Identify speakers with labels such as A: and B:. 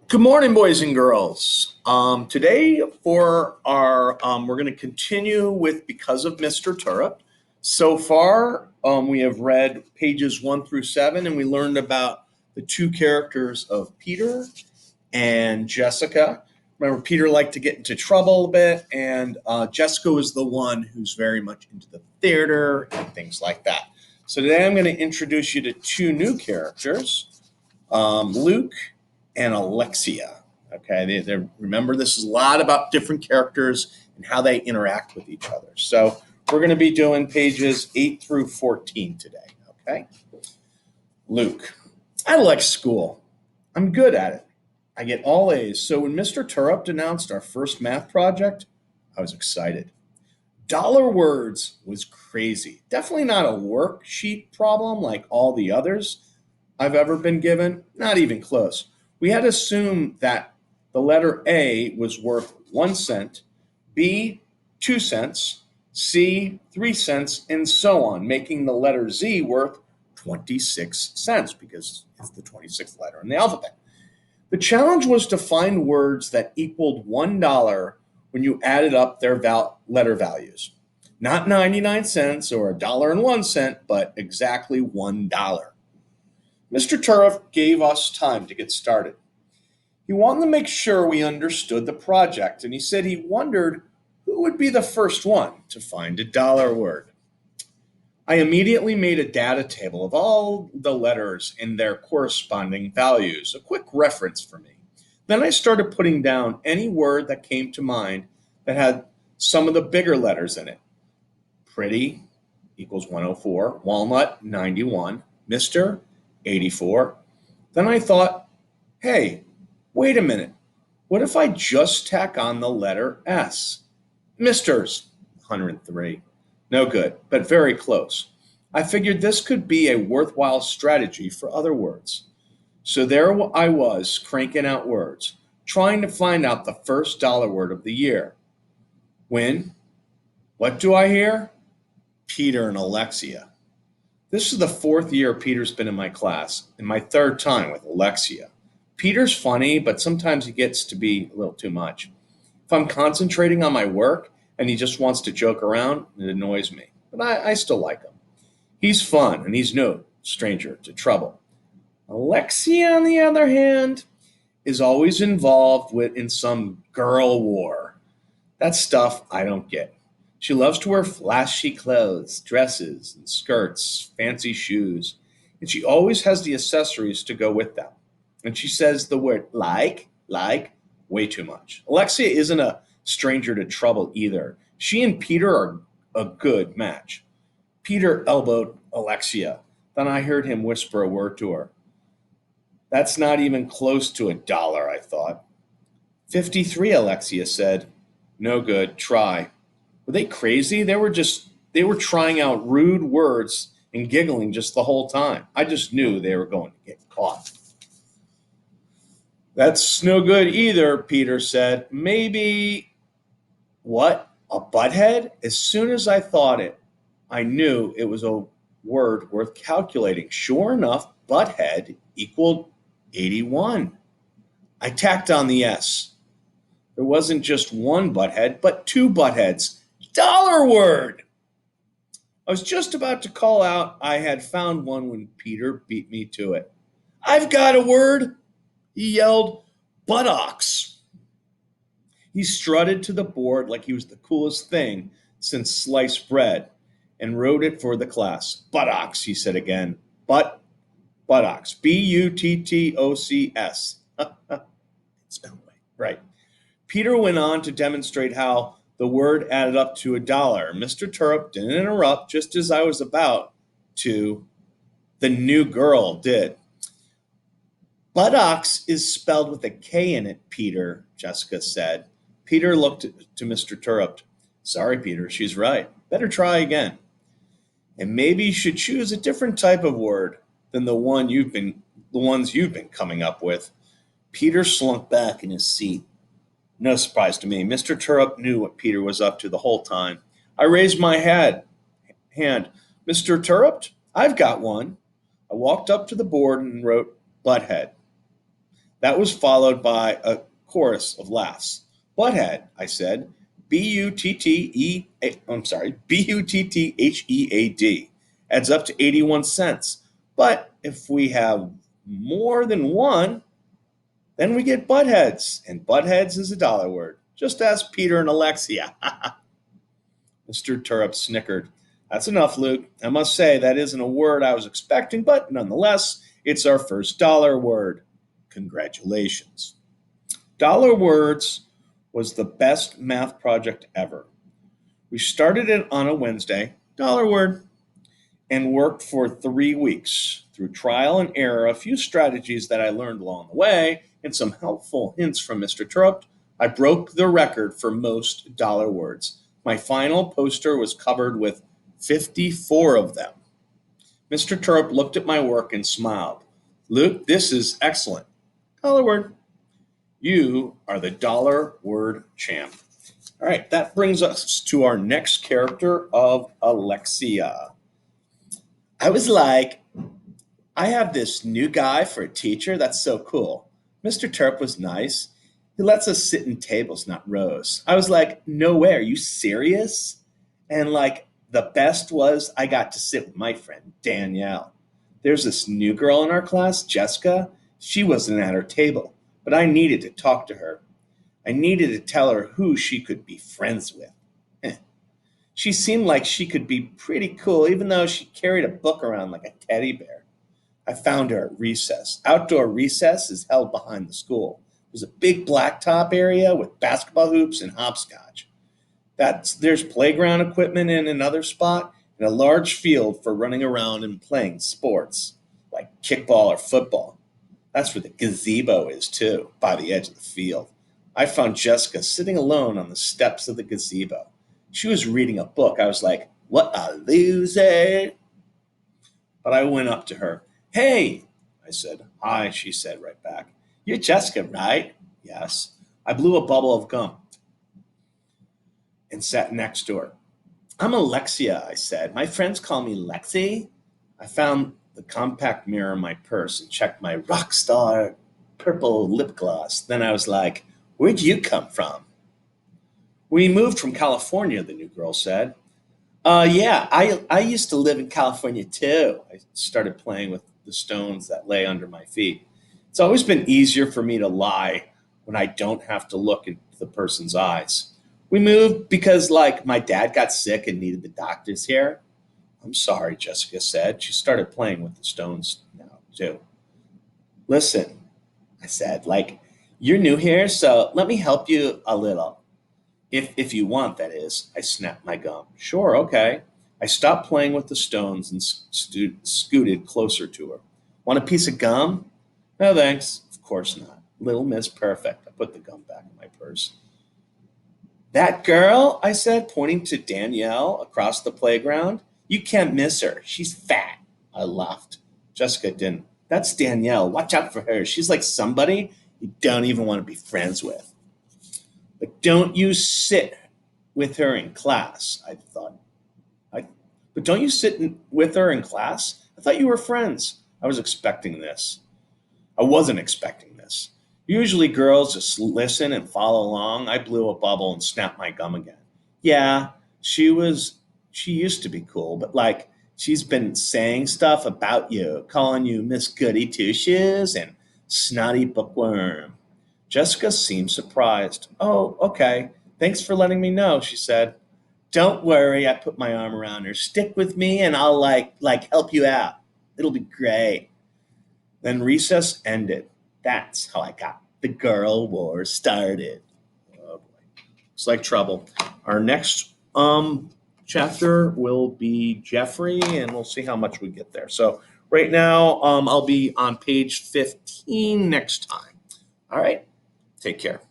A: Good morning, boys and girls. Today for our, we're going to continue with Because of Mr. Terupt. So far, we have read pages 1 through 7, and we learned about the two characters of Peter and Jessica. Remember, Peter liked to get into trouble a bit, and Jessica was the one who's very much into the theater and things like that. So today I'm going to introduce you to two new characters, Luke and Alexia. Okay, remember, this is a lot about different characters and how they interact with each other. So we're going to be doing pages 8 through 14 today. Okay, Luke. I like school. I'm good at it. I get all A's. So when Mr. Terupt announced our first math project, I was excited. Dollar words was crazy. Definitely not a worksheet problem like all the others I've ever been given. Not even close. We had to assume that the letter A was worth 1 cent, B 2 cents, C 3 cents, and so on, making the letter Z worth 26 cents because it's the 26th letter in the alphabet. The challenge was to find words that equaled $1 when you added up their letter values. Not 99 cents or $1.01, but exactly $1. Mr. Terupt gave us time to get started. He wanted to make sure we understood the project, and he said he wondered who would be the first one to find a dollar word. I immediately made a data table of all the letters and their corresponding values, a quick reference for me. Then I started putting down any word that came to mind that had some of the bigger letters in it. Pretty equals 104, walnut 91, Mr. 84. Then I thought, hey, wait a minute. What if I just tack on the letter S? Mister's 103. No good, but very close. I figured this could be a worthwhile strategy for other words. So there I was, cranking out words, trying to find out the first dollar word of the year. When, what do I hear? Peter and Alexia. This is the 4th year Peter's been in my class, and my 3rd time with Alexia. Peter's funny, but sometimes he gets to be a little too much. If I'm concentrating on my work and he just wants to joke around, it annoys me. But I still like him. He's fun, and he's no stranger to trouble. Alexia, on the other hand, is always involved in some girl war. That's stuff I don't get. She loves to wear flashy clothes, dresses, and skirts, fancy shoes, and she always has the accessories to go with them. And she says the word like, way too much. Alexia isn't a stranger to trouble either. She and Peter are a good match. Peter elbowed Alexia. Then I heard him whisper a word to her. That's not even close to $1, I thought. 53, Alexia said. No good, try. Were they crazy? They were trying out rude words and giggling just the whole time. I just knew they were going to get caught. That's no good either, Peter said. Maybe, what, a butthead? As soon as I thought it, I knew it was a word worth calculating. Sure enough, butthead equaled 81. I tacked on the S. There wasn't just one butthead, but two buttheads. Dollar word! I was just about to call out I had found one when Peter beat me to it. I've got a word! He yelled, buttocks. He strutted to the board like he was the coolest thing since sliced bread and wrote it for the class. Buttocks, he said again. Buttocks. Buttocs. Spelled right. Peter went on to demonstrate how the word added up to $1. Mr. Terupt didn't interrupt just as I was about to. The new girl did. Buttocks is spelled with a K in it, Peter, Jessica said. Peter looked to Mr. Terupt. Sorry, Peter, she's right. Better try again. And maybe you should choose a different type of word than the ones you've been coming up with. Peter slunk back in his seat. No surprise to me. Mr. Terupt knew what Peter was up to the whole time. I raised my hand. Mr. Terupt, I've got one. I walked up to the board and wrote butthead. That was followed by a chorus of laughs. Butthead, I said. Butthead adds up to 81 cents. But if we have more than one, then we get buttheads. And buttheads is a dollar word. Just ask Peter and Alexia. Mr. Terupt snickered. That's enough, Luke. I must say that isn't a word I was expecting, but nonetheless, it's our first dollar word. Congratulations. Dollar Words was the best math project ever. We started it on a Wednesday, dollar word, and worked for 3 weeks. Through trial and error, a few strategies that I learned along the way, and some helpful hints from Mr. Terupt, I broke the record for most dollar words. My final poster was covered with 54 of them. Mr. Terupt looked at my work and smiled. Luke, this is excellent. Dollar word. You are the dollar word champ. All right, that brings us to our next character of Alexia. I was like, I have this new guy for a teacher. That's so cool. Mr. Terp was nice. He lets us sit in tables, not rows. I was like, no way. Are you serious? And like, the best was I got to sit with my friend, Danielle. There's this new girl in our class, Jessica. She wasn't at her table, but I needed to talk to her. I needed to tell her who she could be friends with. She seemed like she could be pretty cool, even though she carried a book around like a teddy bear. I found her at recess. Outdoor recess is held behind the school. There's a big blacktop area with basketball hoops and hopscotch. There's playground equipment in another spot and a large field for running around and playing sports like kickball or football. That's where the gazebo is too, by the edge of the field. I found Jessica sitting alone on the steps of the gazebo. She was reading a book. I was like, what a loser. But I went up to her. Hey, I said. Hi, she said right back. You're Jessica, right? Yes. I blew a bubble of gum and sat next to her. I'm Alexia, I said. My friends call me Lexi. I found the compact mirror in my purse and checked my rock star purple lip gloss. Then I was like, where'd you come from? We moved from California, the new girl said. Yeah, I used to live in California too. I started playing with the stones that lay under my feet. It's always been easier for me to lie when I don't have to look into the person's eyes. We moved because, like, my dad got sick and needed the doctors here. I'm sorry, Jessica said. She started playing with the stones now, too. Listen, I said, like, you're new here, so let me help you a little. If you want, that is. I snapped my gum. Sure, okay. I stopped playing with the stones and scooted closer to her. Want a piece of gum? No, thanks. Of course not. Little Miss Perfect. I put the gum back in my purse. That girl, I said, pointing to Danielle across the playground. You can't miss her. She's fat. I laughed. Jessica didn't. That's Danielle. Watch out for her. She's like somebody you don't even want to be friends with. But don't you sit with her in class, I thought. But don't you sit with her in class? I thought you were friends. I was expecting this. I wasn't expecting this. Usually girls just listen and follow along. I blew a bubble and snapped my gum again. Yeah, she used to be cool, but like she's been saying stuff about you, calling you Miss Goody Two Shoes and snotty bookworm. Jessica seemed surprised. Oh, okay. Thanks for letting me know, she said. Don't worry, I put my arm around her. Stick with me and I'll like help you out. It'll be great. Then recess ended. That's how I got the girl war started. Oh boy. It's like trouble. Our next chapter will be Jeffrey, and we'll see how much we get there. So right now, I'll be on page 15 next time. All right. Take care.